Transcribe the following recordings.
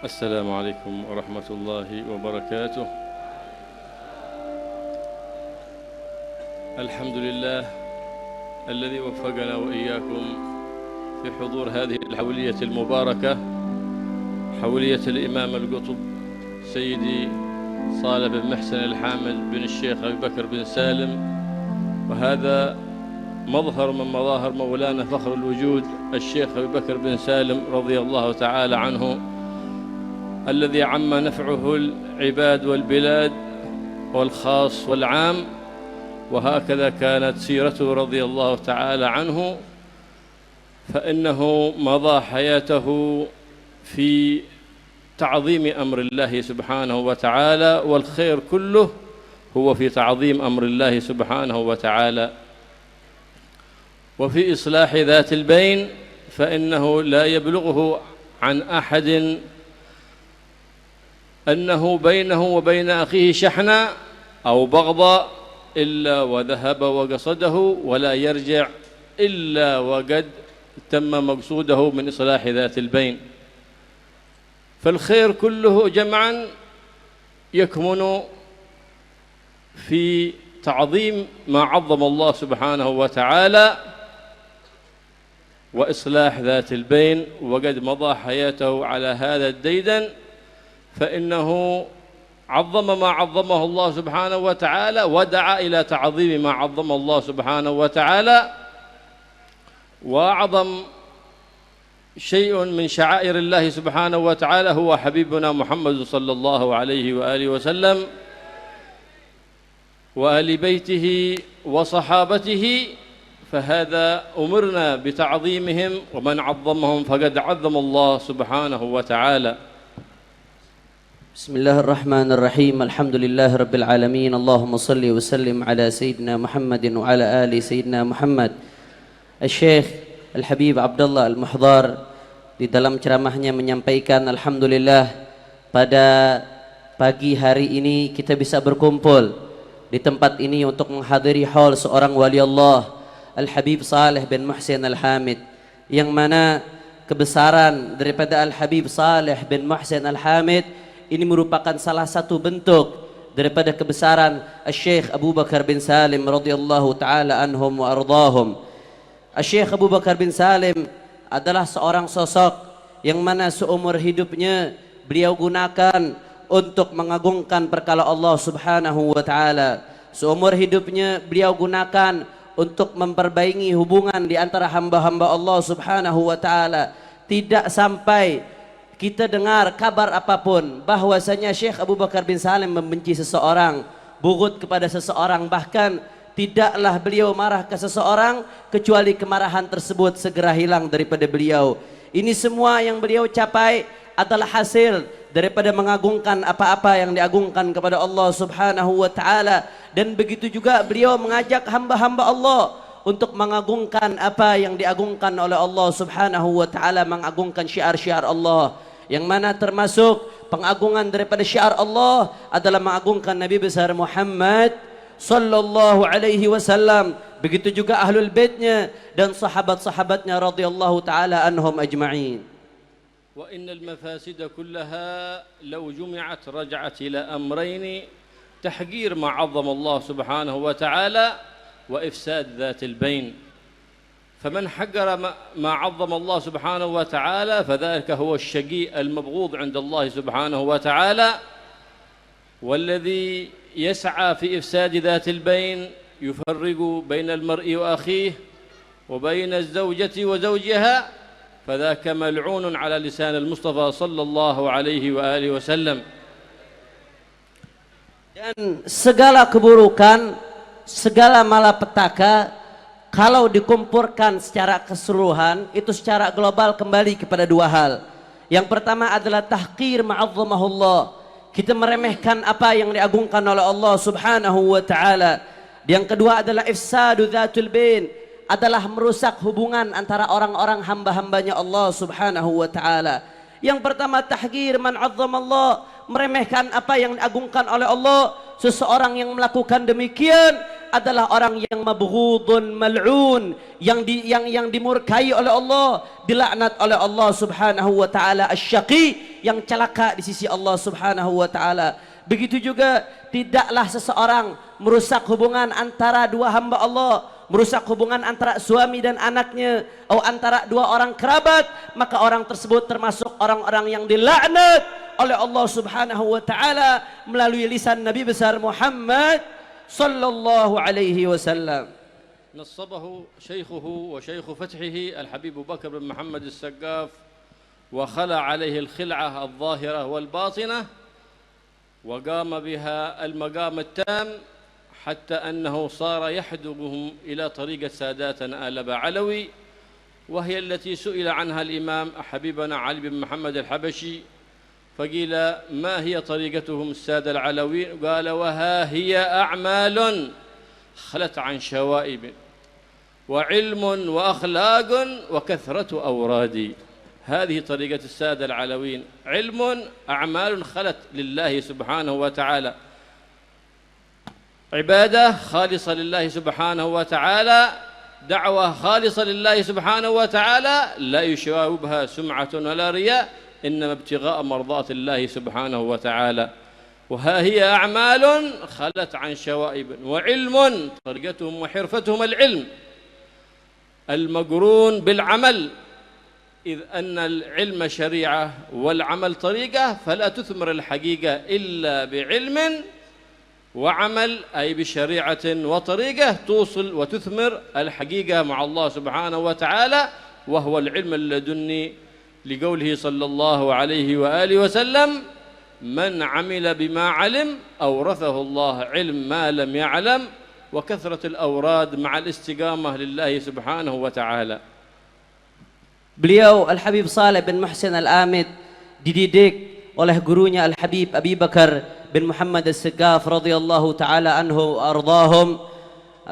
السلام عليكم ورحمة الله وبركاته. الحمد لله الذي وفقنا وإياكم في حضور هذه الحولية المباركة، حولية الإمام القطب سيدي صالح بن محسن الحامد بن الشيخ أبي بكر بن سالم، وهذا مظهر من مظاهر مولانا فخر الوجود الشيخ أبي بكر بن سالم رضي الله تعالى عنه، الذي عم نفعه العباد والبلاد والخاص والعام، وهكذا كانت سيرته رضي الله تعالى عنه، فإنه مضى حياته في تعظيم أمر الله سبحانه وتعالى، والخير كله هو في تعظيم أمر الله سبحانه وتعالى، وفي إصلاح ذات البين، فإنه لا يبلغه عن أحد أنه بينه وبين أخيه شحنة أو بغضاء إلا وذهب وقصده، ولا يرجع إلا وقد تم مقصوده من إصلاح ذات البين. فالخير كله جمعا يكمن في تعظيم ما عظم الله سبحانه وتعالى وإصلاح ذات البين، وقد مضى حياته على هذا الديدن، فإنه عظم ما عظمه الله سبحانه وتعالى، ودعا إلى تعظيم ما عظم الله سبحانه وتعالى. وأعظم شيء من شعائر الله سبحانه وتعالى هو حبيبنا محمد صلى الله عليه وآله وسلم وآل بيته وصحابته، فهذا أمرنا بتعظيمهم، ومن عظمهم فقد عظم الله سبحانه وتعالى. بسم الله الرحمن الرحيم. الحمد لله رب العالمين. اللهم صل وسلم على سيدنا محمد وعلى آل سيدنا Muhammad. Syekh Al-Habib Abdullah Al-Muhdar di dalam ceramahnya menyampaikan, alhamdulillah pada pagi hari ini kita bisa berkumpul di tempat ini untuk menghadiri haul seorang wali Allah, Al-Habib Saleh bin Muhsin Al-Hamid, yang mana kebesaran daripada Al-Habib Saleh bin Muhsin Al-Hamid ini merupakan salah satu bentuk daripada kebesaran Syekh Abu Bakar bin Salim radhiyallahu taala anhum wa ardahum. Syekh Abu Bakar bin Salim adalah seorang sosok yang mana seumur hidupnya beliau gunakan untuk mengagungkan perkara Allah Subhanahu wa taala. Seumur hidupnya beliau gunakan untuk memperbaiki hubungan di antara hamba-hamba Allah Subhanahu wa taala. Tidak sampai kita dengar kabar apapun bahwasanya Syekh Abu Bakar bin Salim membenci seseorang, bughud kepada seseorang, bahkan tidaklah beliau marah ke seseorang kecuali kemarahan tersebut segera hilang daripada beliau. Ini semua yang beliau capai adalah hasil daripada mengagungkan apa-apa yang diagungkan kepada Allah Subhanahu wa taala, dan begitu juga beliau mengajak hamba-hamba Allah untuk mengagungkan apa yang diagungkan oleh Allah Subhanahu wa taala, mengagungkan syiar-syiar Allah, yang mana termasuk pengagungan daripada syiar Allah adalah mengagungkan Nabi besar Muhammad sallallahu alaihi wasallam, begitu juga ahlul baitnya dan sahabat-sahabatnya radhiyallahu taala anhum ajma'in. Wa innal mafasida kullaha law jumi'at raja'at ila amrayn tahqir ma 'azzama Allah subhanahu wa ta'ala وإفساد ذات البين. فمن حقر ما عظم الله سبحانه وتعالى فذلك هو الشقي المبغوض عند الله سبحانه وتعالى، والذي يسعى في إفساد ذات البين يفرق بين المرء وأخيه وبين الزوجة وزوجها، فذاك ملعون على لسان المصطفى صلى الله عليه وآله وسلم. Dan segala keburukan, segala malapetaka kalau dikumpulkan secara keseluruhan itu secara global kembali kepada dua hal. Yang pertama adalah tahqir ma'azzamahullah, kita meremehkan apa yang diagungkan oleh Allah Subhanahu wa taala. Yang kedua adalah ifsadu dzatul bain, adalah merusak hubungan antara orang-orang hamba-hambanya Allah Subhanahu wa taala. Yang pertama tahqir man 'azzamallah, meremehkan apa yang diagungkan oleh Allah. Seseorang yang melakukan demikian adalah orang yang mabghudun mal'un, yang dimurkai oleh Allah, dilaknat oleh Allah Subhanahu wa taala, asyaqi, yang celaka di sisi Allah Subhanahu wa taala. Begitu juga tidaklah seseorang merusak hubungan antara dua hamba Allah, merusak hubungan antara suami dan anaknya, atau antara dua orang kerabat, maka orang tersebut termasuk orang-orang yang dilaknat oleh Allah Subhanahu wa taala melalui lisan Nabi besar Muhammad sallallahu alaihi wasallam. نصبه شيخه وشيخ فتحه الحبيب بكر بن محمد السقاف، وخلع عليه الخلعة الظاهرة والباطنة، وقام بها المقام التام حتى أنه صار يحدبهم إلى طريقة ساداتنا آل بعلوي، وهي التي سئل عنها الإمام حبيبنا علي بن محمد الحبشي، فقيل ما هي طريقتهم السادة العلويين؟ قال وها هي أعمال خلت عن شوائب وعلم وأخلاق وكثرة أوراد. هذه طريقة السادة العلويين، علم أعمال خلت لله سبحانه وتعالى، عبادة خالصة لله سبحانه وتعالى، دعوة خالصة لله سبحانه وتعالى لا يشاوبها سمعة ولا رياء، إنما ابتغاء مرضات الله سبحانه وتعالى. وها هي أعمال خلت عن شوائب، وعلم طريقتهم وحرفتهم العلم المقرون بالعمل، إذ أن العلم شريعة والعمل طريقة، فلا تثمر الحقيقة إلا بعلم وعمل، أي بشريعة وطريقة توصل وتثمر الحقيقة مع الله سبحانه وتعالى، وهو العلم اللدني، لقوله صلى الله عليه وآله وسلم من عمل بما علم أورثه الله علم ما لم يعلم، وكثرة الأوراد مع الاستقامة لله سبحانه وتعالى. Beliau Al-Habib Saleh bin Muhsin Al-Amid dididik oleh gurunya Al-Habib Abi Bakar bin Muhammad As-Segaf radhiyallahu taala anhu wa ardahum.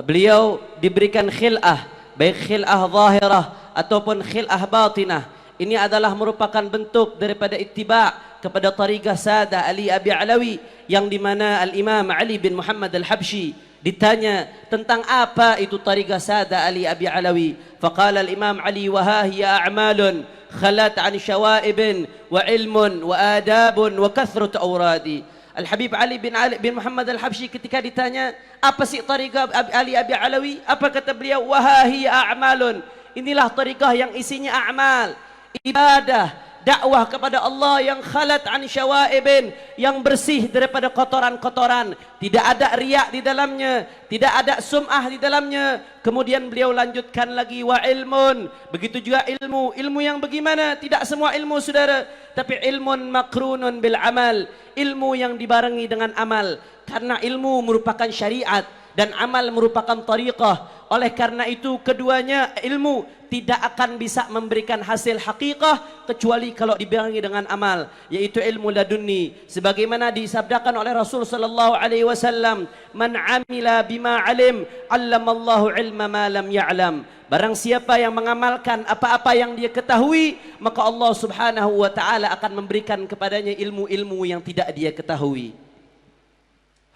Beliau diberikan khil'ah, baik khil'ah zahirah ataupun khil'ah batinah. Ini adalah merupakan bentuk daripada ittiba' kepada tariqah Sada Ali Abi Alawi, yang dimana Al-Imam Ali bin Muhammad Al-Habsyi ditanya tentang apa itu tariqah Sada Ali Abi Alawi. Faqala al-Imam Ali wa ha hiya a'malun khalat an syawaibin wa ilmun wa adabun wa kathratu awradi. Al-Habib Ali bin Muhammad Al-Habsyi ketika ditanya apa sih tariqah Ali Abi Alawi, apa kata beliau? Wa ha hiya a'malun, inilah tariqah yang isinya a'mal, ibadah, dakwah kepada Allah yang khalat an syawaibin, yang bersih daripada kotoran-kotoran, tidak ada riak di dalamnya, tidak ada sum'ah di dalamnya. Kemudian beliau lanjutkan lagi wa ilmun, begitu juga ilmu. Ilmu yang bagaimana? Tidak semua ilmu saudara, tapi ilmun makrunun bil amal, ilmu yang dibarengi dengan amal, karena ilmu merupakan syariat dan amal merupakan tariqah. Oleh karena itu keduanya, ilmu tidak akan bisa memberikan hasil hakikah kecuali kalau dibarengi dengan amal, yaitu ilmu ladunni, sebagaimana disabdakan oleh Rasul sallallahu alaihi wasallam, man amila bima alim allamallahu ilma ma lam ya'lam. Barang siapa yang mengamalkan apa-apa yang dia ketahui, maka Allah Subhanahu wa taala akan memberikan kepadanya ilmu-ilmu yang tidak dia ketahui.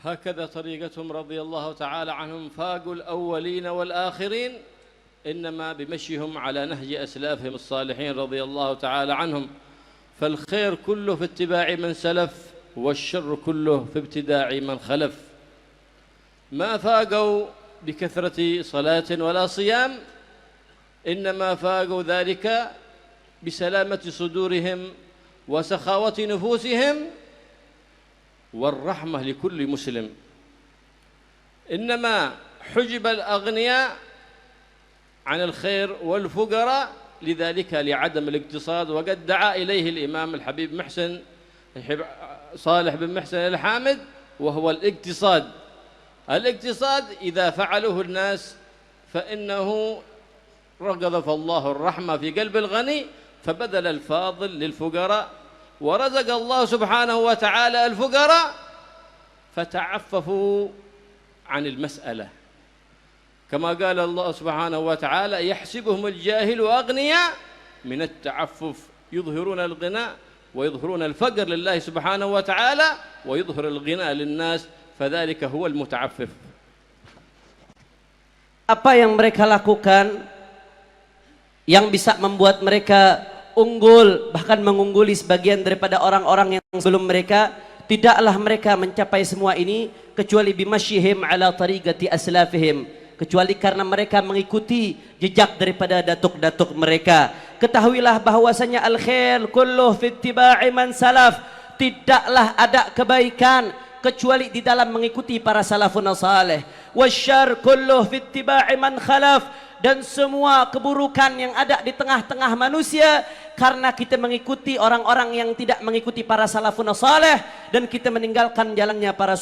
هكذا طريقتهم رضي الله تعالى عنهم، فاقوا الأولين والآخرين، إنما بمشيهم على نهج أسلافهم الصالحين رضي الله تعالى عنهم. فالخير كله في اتباع من سلف، والشر كله في ابتداع من خلف. ما فاقوا بكثرة صلاة ولا صيام، إنما فاقوا ذلك بسلامة صدورهم وسخاوة نفوسهم والرحمة لكل مسلم. إنما حجب الأغنياء عن الخير والفقراء، لذلك لعدم الاقتصاد. وقد دعا إليه الإمام الحبيب صالح بن محسن الحامد، وهو الاقتصاد. الاقتصاد إذا فعله الناس فإنه رقذف الله الرحمة في قلب الغني، فبذل الفاضل للفقراء، ورزق الله سبحانه وتعالى الفقراء فتعففوا عن المسألة، كما قال الله سبحانه وتعالى يحسبهم الجاهل أغنياء من التعفف، يظهرون الغنى ويظهرون الفقر لله سبحانه وتعالى، ويظهر الغنى للناس، فذلك هو المتعفف. Apa yang mereka lakukan yang bisa membuat mereka unggul, bahkan mengungguli sebagian daripada orang-orang yang sebelum mereka? Tidaklah mereka mencapai semua ini kecuali bimasyihim ala tariqati aslafihim, kecuali karena mereka mengikuti jejak daripada datuk-datuk mereka. Ketahuilah bahwasanya al-khair kulluh fi ittiba'i man salaf, tidaklah ada kebaikan kecuali di dalam mengikuti para salafun salih. Wasyarr kulluh fi ittiba'i man khalaf, dan semua keburukan yang ada di tengah-tengah manusia karena kita mengikuti orang-orang yang tidak mengikuti para salafun salih dan kita meninggalkan jalannya para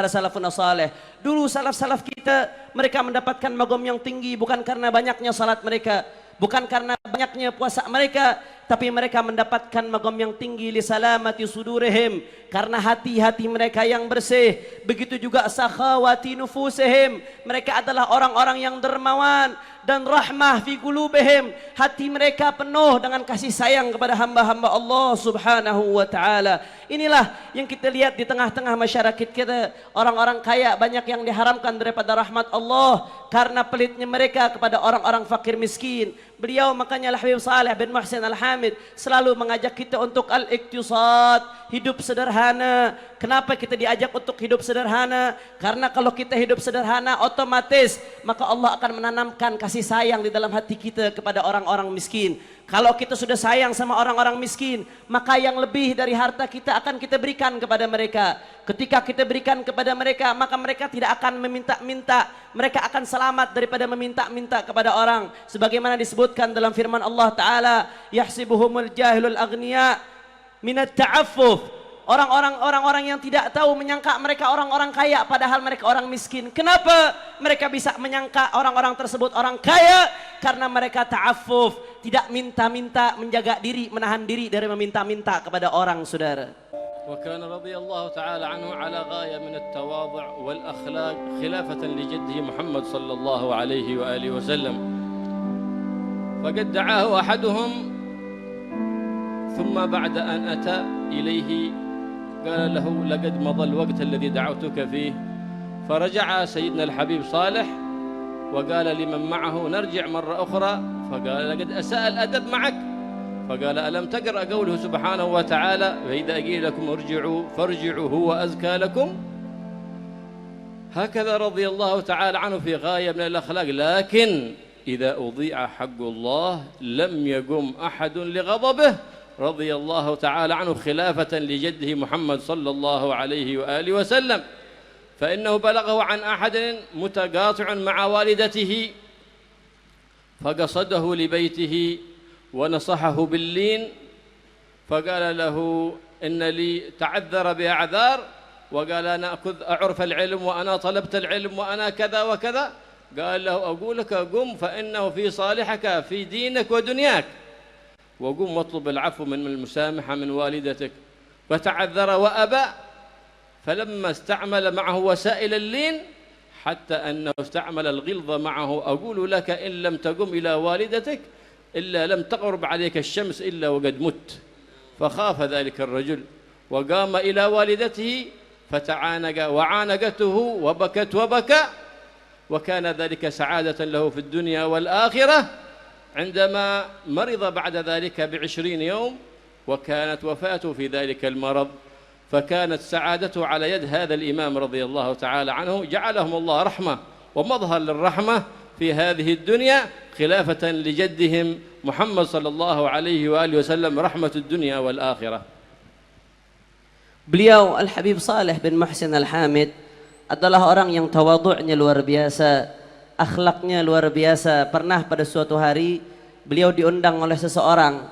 salafun salih. Dulu salaf-salaf kita, mereka mendapatkan magom yang tinggi bukan karena banyaknya salat mereka, bukan karena banyaknya puasa mereka, tapi mereka mendapatkan magam yang tinggi li salamati sudurihim, karena hati-hati mereka yang bersih. Begitu juga sakhawati nufusihim, mereka adalah orang-orang yang dermawan, dan rahmah fi qulubihim, hati mereka penuh dengan kasih sayang kepada hamba-hamba Allah Subhanahu wa taala. Inilah yang kita lihat di tengah-tengah masyarakat kita, orang-orang kaya banyak yang diharamkan daripada rahmat Allah karena pelitnya mereka kepada orang-orang fakir miskin. Beliau makanya Al-Habib Saleh bin Muhsin Al-Hamid selalu mengajak kita untuk al-iktisad, hidup sederhana. Kenapa kita diajak untuk hidup sederhana? Karena kalau kita hidup sederhana, otomatis maka Allah akan menanamkan kasih sayang di dalam hati kita kepada orang-orang miskin. Kalau kita sudah sayang sama orang-orang miskin, maka yang lebih dari harta kita akan kita berikan kepada mereka. Ketika kita berikan kepada mereka, maka mereka tidak akan meminta-minta. Mereka akan selamat daripada meminta-minta kepada orang. Sebagaimana disebutkan dalam firman Allah Ta'ala, yahsibuhumul jahilul aghniya minat ta'affuf. Orang-orang yang tidak tahu menyangka mereka orang-orang kaya padahal mereka orang miskin. Kenapa mereka bisa menyangka orang-orang tersebut orang kaya? Karena mereka ta'affuf, tidak minta-minta, menjaga diri, menahan diri dari meminta-minta kepada orang, saudara. وكان رضي الله تعالى عنه على غاية من التواضع والأخلاق خلافة لجده محمد صلى الله عليه وآله وسلم. فقد دعاه أحدهم ثم بعد أن أتى إليه قال له لقد مضى الوقت الذي دعوتك فيه. فرجع سيدنا الحبيب صالح وقال لمن معه نرجع مرة أخرى، فقال لقد أساء الأدب معك. فقال ألم تقرأ قوله سبحانه وتعالى فإذا قيل لكم ارجعوا فارجعوا هو أزكى لكم. هكذا رضي الله تعالى عنه في غاية من الأخلاق. لكن إذا أضيع حق الله لم يقم أحد لغضبه رضي الله تعالى عنه خلافة لجده محمد صلى الله عليه وآله وسلم. فإنه بلغه عن أحد متقاطع مع والدته فقصده لبيته ونصحه باللين، فقال له إن لي تعذر بأعذار، وقال أنا أعرف العلم وأنا طلبت العلم وأنا كذا وكذا. قال له أقول لك قم فإنه في صالحك في دينك ودنياك، وقم واطلب العفو من المسامحة من والدتك. فتعذر وأبى، فلما استعمل معه وسائل اللين حتى أنه استعمل الغلظة معه، أقول لك إن لم تقم إلى والدتك إلا لم تغرب عليك الشمس إلا وقد مت. فخاف ذلك الرجل وقام إلى والدته فتعانق وعانقته وبكت وبكى، وكان ذلك سعادة له في الدنيا والآخرة. عندما مرض بعد ذلك ب20 يوم وكانت وفاته في ذلك المرض، فكانت سعادته على يد هذا الإمام رضي الله تعالى عنه. جعلهم الله رحمة ومظهر للرحمة في هذه الدنيا خلافة لجدهم محمد صلى الله عليه وآله وسلم رحمة الدنيا والآخرة. Beliau Al-Habib Saleh bin Muhsin Al-Hamid adalah orang yang tawadhu'nya luar biasa, akhlaknya luar biasa. Pernah pada suatu hari beliau diundang oleh seseorang.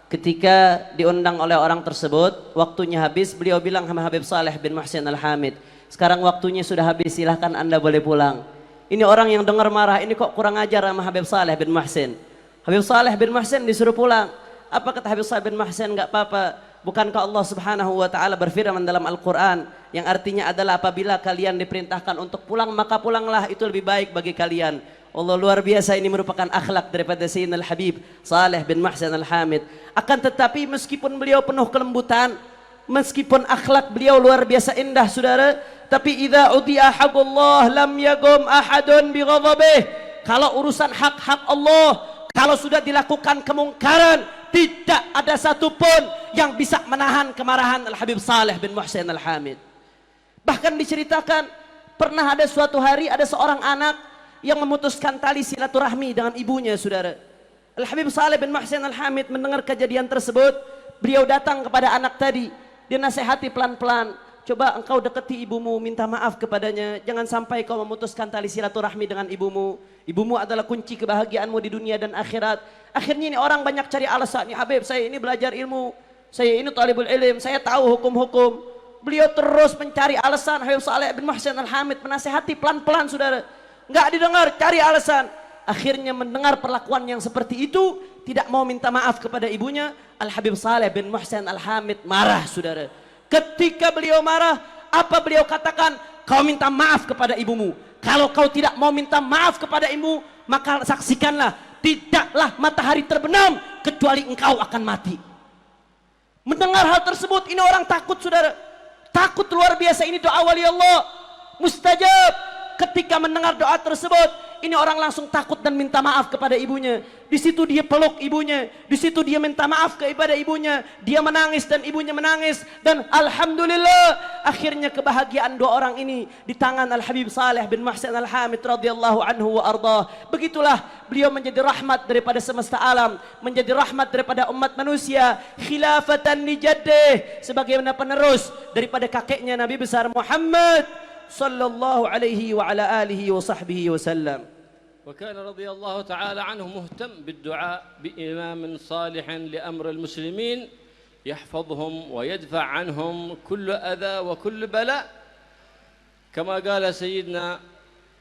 Ketika diundang oleh orang tersebut, waktunya habis, beliau bilang sama Habib Saleh bin Muhsin Al-Hamid, sekarang waktunya sudah habis, silahkan Anda boleh pulang. Ini orang yang dengar marah, ini kok kurang ajar sama Habib Saleh bin Muhsin. Habib Saleh bin Muhsin disuruh pulang. Apa kata Habib Saleh bin Muhsin? Enggak apa-apa. Bukankah Allah Subhanahu wa taala berfirman dalam Al-Qur'an yang artinya adalah apabila kalian diperintahkan untuk pulang maka pulanglah, itu lebih baik bagi kalian. Allah, luar biasa, ini merupakan akhlak daripada Sayyidina Al-Habib Saleh bin Muhsin Al-Hamid. Akan tetapi meskipun beliau penuh kelembutan, meskipun akhlak beliau luar biasa indah, saudara, tapi idza udi'a haqqullah lam yaqum ahadun bi ghadabih. kalau urusan hak-hak Allah, kalau sudah dilakukan kemungkaran, tidak ada satupun yang bisa menahan kemarahan Al-Habib Saleh bin Muhsin Al-Hamid. Bahkan diceritakan pernah ada suatu hari ada seorang anak yang memutuskan tali silaturahmi dengan ibunya, saudara. Al-Habib Saleh bin Muhsin Al-Hamid mendengar kejadian tersebut, beliau datang kepada anak tadi, dia nasihati pelan-pelan. Coba engkau dekati ibumu, minta maaf kepadanya. Jangan sampai kau memutuskan tali silaturahmi dengan ibumu. Ibumu adalah kunci kebahagiaanmu di dunia dan akhirat. Akhirnya ini orang banyak cari alasan. Ya Habib, saya ini belajar ilmu. Saya ini talibul ilm. Saya tahu hukum-hukum. Beliau terus mencari alasan. Habib Saleh bin Muhsin Al-Hamid menasihati pelan-pelan, saudara. Enggak didengar, cari alasan. Akhirnya mendengar perlakuan yang seperti itu, tidak mau minta maaf kepada ibunya. Al-Habib Saleh bin Muhsin Al-Hamid marah, saudara. Ketika beliau marah, apa beliau katakan? Kau minta maaf kepada ibumu. Kalau kau tidak mau minta maaf kepada ibumu, maka saksikanlah, tidaklah matahari terbenam kecuali engkau akan mati. Mendengar hal tersebut, ini orang takut, saudara. Takut luar biasa. Ini doa wali Allah mustajab. Ketika mendengar doa tersebut, ini orang langsung takut dan minta maaf kepada ibunya. Di situ dia peluk ibunya, di situ dia minta maaf kepada ibunya. Dia menangis dan ibunya menangis, dan alhamdulillah akhirnya kebahagiaan dua orang ini di tangan Al-Habib Saleh bin Muhsin Al-Hamid radhiyallahu anhu wa ardah. Begitulah beliau menjadi rahmat daripada semesta alam, menjadi rahmat daripada umat manusia, khilafatan li jaddih, sebagaimana penerus daripada kakeknya Nabi besar Muhammad sallallahu alaihi wa ala alihi wa sahbihi wasallam. وكان رضي الله تعالى عنه مهتم بالدعاء بإمام صالح لأمر المسلمين يحفظهم ويدفع عنهم كل أذى وكل بلاء، كما قال سيدنا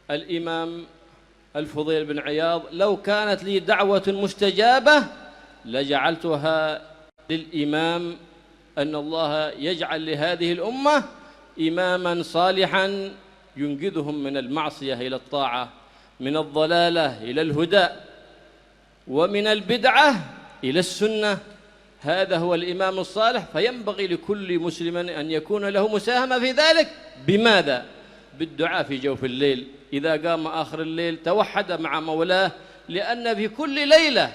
الإمام الفضيل بن عياض: لو كانت لي دعوة مستجابة لجعلتها للإمام أن الله يجعل لهذه الأمة إماما صالحا ينقذهم من المعصية إلى الطاعة، من الضلالة إلى الهدى، ومن البدعة إلى السنة. هذا هو الإمام الصالح، فينبغي لكل مسلم أن يكون له مساهمة في ذلك. بماذا؟ بالدعاء في جوف الليل. إذا قام آخر الليل توحد مع مولاه، لأن في كل ليلة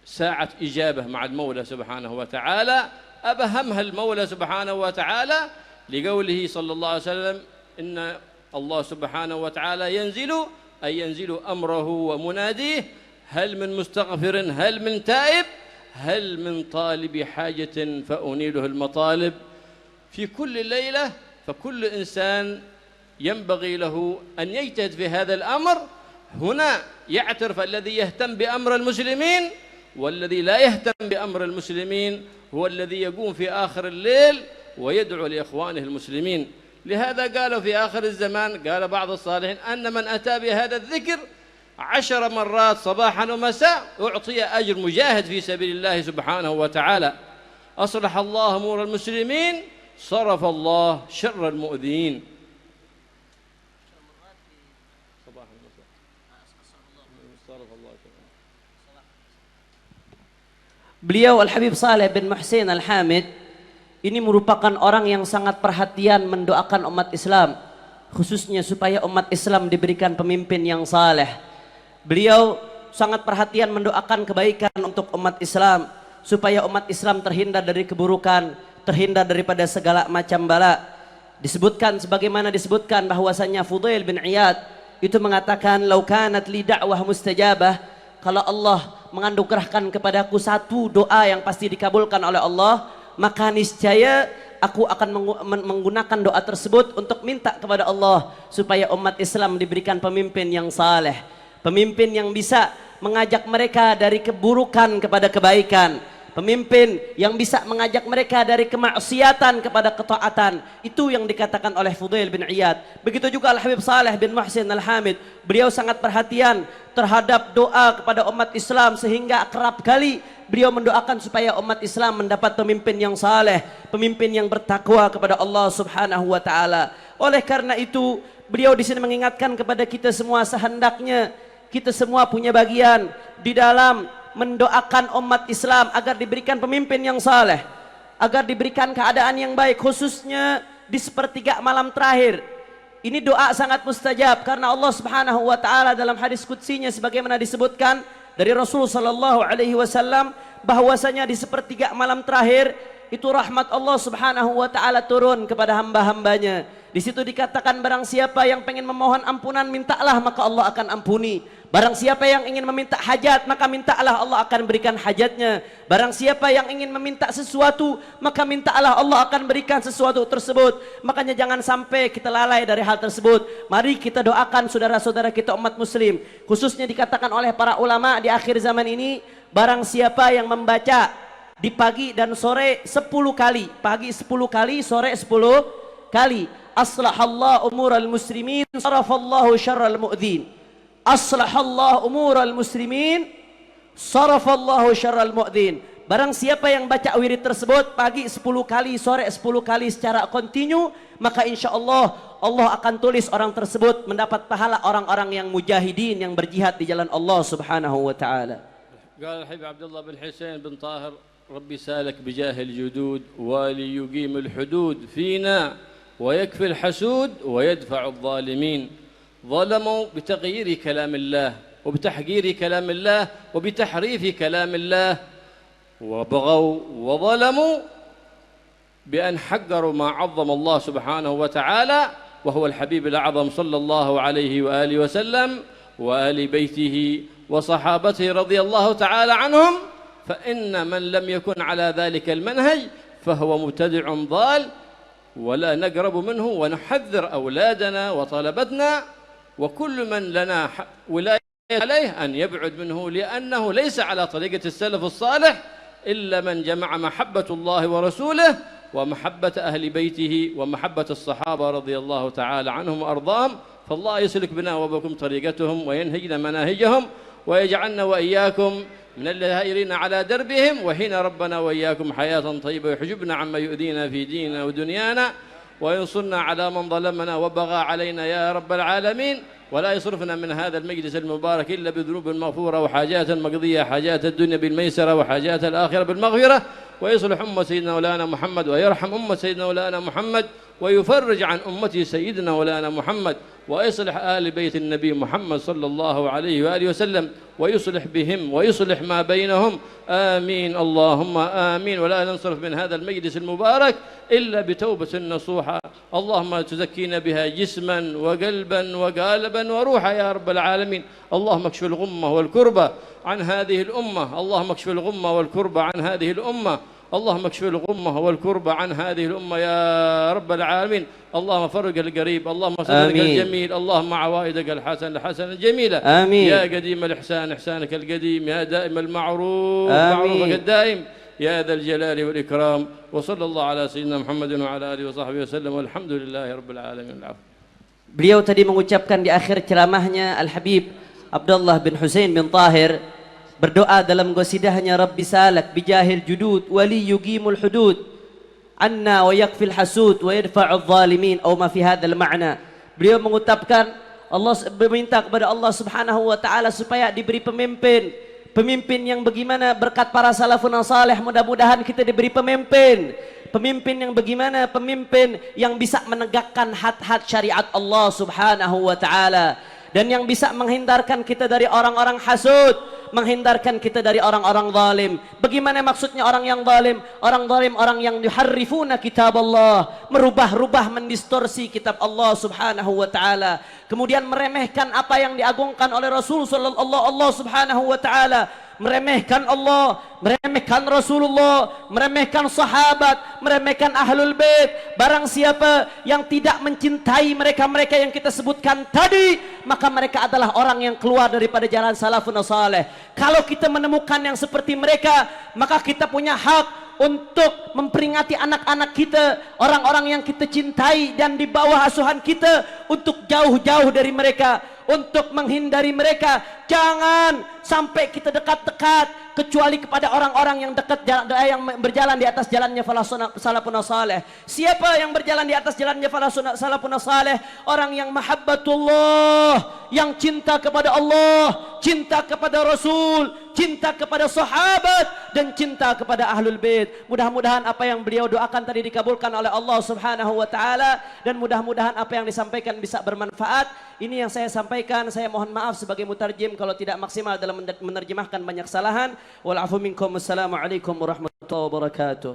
ساعة إجابة مع المولى سبحانه وتعالى، أبهمها المولى سبحانه وتعالى لقوله صلى الله عليه وسلم: إن الله سبحانه وتعالى ينزل أمره ومناديه: هل من مستغفر، هل من تائب، هل من طالب حاجة فأنيله المطالب. في كل ليلة، فكل إنسان ينبغي له أن يجتهد في هذا الأمر. هنا يعترف الذي يهتم بأمر المسلمين والذي لا يهتم بأمر المسلمين، هو الذي يقوم في آخر الليل ويدعو لإخوانه المسلمين. لهذا قالوا في آخر الزمان، قال بعض الصالحين: أن من أتى بهذا الذكر 10 مرات صباحا ومساء أعطي أجر مجاهد في سبيل الله سبحانه وتعالى. أصلح الله أمور المسلمين، صرف الله شر المؤذين. Beliau Al-Habib Saleh bin Muhsin Al-Hamid ini merupakan orang yang sangat perhatian mendoakan umat Islam, khususnya supaya umat Islam diberikan pemimpin yang saleh. Beliau sangat perhatian mendoakan kebaikan untuk umat Islam, supaya umat Islam terhindar dari keburukan, terhindar daripada segala macam bala. Disebutkan sebagaimana disebutkan bahwasanya Fudail bin Iyad itu mengatakan, "Lau kanat li da'wah mustajabah," kalau Allah menganugerahkan kepadaku satu doa yang pasti dikabulkan oleh Allah, maka niscaya aku akan menggunakan doa tersebut untuk minta kepada Allah supaya umat Islam diberikan pemimpin yang saleh, pemimpin yang bisa mengajak mereka dari keburukan kepada kebaikan, pemimpin yang bisa mengajak mereka dari kemaksiatan kepada ketaatan. Itu yang dikatakan oleh Fudail bin Iyad. Begitu juga Al-Habib Saleh bin Muhsin Al-Hamid, beliau sangat perhatian terhadap doa kepada umat Islam, sehingga kerap kali beliau mendoakan supaya umat Islam mendapat pemimpin yang saleh, pemimpin yang bertakwa kepada Allah Subhanahu wa taala. Oleh karena itu, beliau di sini mengingatkan kepada kita semua, sehendaknya kita semua punya bagian di dalam mendoakan umat Islam agar diberikan pemimpin yang saleh, agar diberikan keadaan yang baik, khususnya di sepertiga malam terakhir. Ini doa sangat mustajab karena Allah Subhanahu wa taala dalam hadis qudsinya sebagaimana disebutkan dari Rasul sallallahu alaihi wasallam bahwasanya di sepertiga malam terakhir itu rahmat Allah Subhanahu wa taala turun kepada hamba-hambanya. Di situ dikatakan barang siapa yang pengen memohon ampunan mintalah maka Allah akan ampuni. Barang siapa yang ingin meminta hajat maka mintalah Allah akan berikan hajatnya. Barang siapa yang ingin meminta sesuatu maka mintalah Allah akan berikan sesuatu tersebut. Makanya jangan sampai kita lalai dari hal tersebut. Mari kita doakan saudara-saudara kita umat muslim. Khususnya dikatakan oleh para ulama di akhir zaman ini, barang siapa yang membaca di pagi dan sore 10 kali, pagi 10 kali, sore 10 kali, aslahallahu umural muslimin, sarafallahu syarral mu'dhin. Aslahallahu umural muslimin, sarafallahu syarral mu'dhin. Barang siapa yang baca wirid tersebut pagi 10 kali, sore 10 kali secara kontinu, maka insya Allah Allah akan tulis orang tersebut mendapat pahala orang-orang yang mujahidin, yang berjihad di jalan Allah Subhanahu wa taala. قال الحبيب عبد الله بن حسين بن طاهر ربي سالك بجاه الجدود وليقيم الحدود فينا ويكفي الحسود ويدفع الظالمين. ظلموا بتغيير كلام الله وبتحقير كلام الله وبتحريف كلام الله، وبغوا وظلموا بأن حقروا ما عظم الله سبحانه وتعالى وهو الحبيب الأعظم صلى الله عليه وآله وسلم وآل بيته وصحابته رضي الله تعالى عنهم. فإن من لم يكن على ذلك المنهج فهو مبتدع ضال، ولا نقرب منه ونحذر أولادنا وطلبتنا وكل من لنا ولاية عليه أن يبعد منه، لأنه ليس على طريقة السلف الصالح إلا من جمع محبة الله ورسوله ومحبة أهل بيته ومحبة الصحابة رضي الله تعالى عنهم وأرضاهم. فالله يسلك بنا وبكم طريقتهم وينهجنا مناهجهم ويجعلنا وإياكم من الذائرين على دربهم، وحين ربنا وإياكم حياة طيبة ويحجبنا عما يؤذينا في ديننا ودنيانا، وينصرنا على من ظلمنا وبغى علينا يا رب العالمين، ولا يصرفنا من هذا المجلس المبارك إلا بذنوب مغفورة وحاجات مقضية، حاجات الدنيا بالميسرة وحاجات الآخرة بالمغفرة، ويصلح أمة سيدنا مولانا محمد ويرحم أمة سيدنا مولانا محمد ويفرج عن أمته سيدنا مولانا محمد، ويصلح آل بيت النبي محمد صلى الله عليه وآله وسلم ويصلح بهم ويصلح ما بينهم. آمين اللهم آمين. ولا ننصرف من هذا المجلس المبارك إلا بتوبة نصوحة، اللهم تزكينا بها جسما وقلبا وقالبا وروحا يا رب العالمين. اللهم اكشف الغمة والكربة عن هذه الأمة، اللهم اكشف الغمة والكربة عن هذه الأمة، اللهم اكشف الغمة والكربة عن هذه الأمة يا رب العالمين. اللهم فرج القريب، اللهم صدرك الجميل، اللهم عوائدك الحسن الجميلة. آمين. يا قديم الإحسان إحسانك القديم، يا دائم المعروف معروفك الدائم، يا ذا الجلال والإكرام. وصلى الله على سيدنا محمد وعلى آله وصحبه وسلم والحمد لله رب العالمين. العفو. Beliau tadi mengucapkan di akhir ceramahnya Al-Habib Abdullah bin Husain bin Tahir berdoa dalam qasidahnya, Rabbi salak bijahil judud wali yugimul hudud anna wa yakfil hasud wa yadfa'udh zalimin atau ma fi hadzal ma'na. Beliau mengucapkan Allah meminta kepada Allah Subhanahu wa taala supaya diberi pemimpin yang bagaimana berkat para salafun salih. Mudah-mudahan kita diberi pemimpin yang bagaimana, pemimpin yang bisa menegakkan had-had syariat Allah Subhanahu wa taala dan yang bisa menghindarkan kita dari orang-orang hasud, menghindarkan kita dari orang-orang zalim. Bagaimana maksudnya orang yang zalim? Orang zalim orang yang yuharrifuna kitab Allah, merubah-rubah, mendistorsi kitab Allah Subhanahu wa taala, kemudian meremehkan apa yang diagungkan oleh Rasul sallallahu Allah Subhanahu wa taala, meremehkan Allah, meremehkan Rasulullah, meremehkan sahabat, meremehkan ahlul bait. Barang siapa yang tidak mencintai mereka-mereka yang kita sebutkan tadi, maka mereka adalah orang yang keluar daripada jalan salafun salih. Kalau kita menemukan yang seperti mereka, maka kita punya hak untuk memperingati anak-anak kita, orang-orang yang kita cintai dan di bawah asuhan kita, untuk jauh-jauh dari mereka, untuk menghindari mereka, Jangan sampai kita dekat-dekat kecuali kepada orang-orang yang dekat, yang berjalan di atas jalannya salafun salih. Siapa yang berjalan di atas jalannya salafun salih? Orang yang mahabbatullah, yang cinta kepada Allah, cinta kepada Rasul, cinta kepada sahabat, dan cinta kepada ahlul bait. Mudah-mudahan apa yang beliau doakan tadi dikabulkan oleh Allah Subhanahu wa taala, dan mudah-mudahan apa yang disampaikan bisa bermanfaat. Ini yang saya sampaikan. Saya mohon maaf sebagai mutarjim kalau tidak maksimal dalam menerjemahkan banyak kesalahan. Wal afu minkum. Wassalamualaikum warahmatullahi wabarakatuh.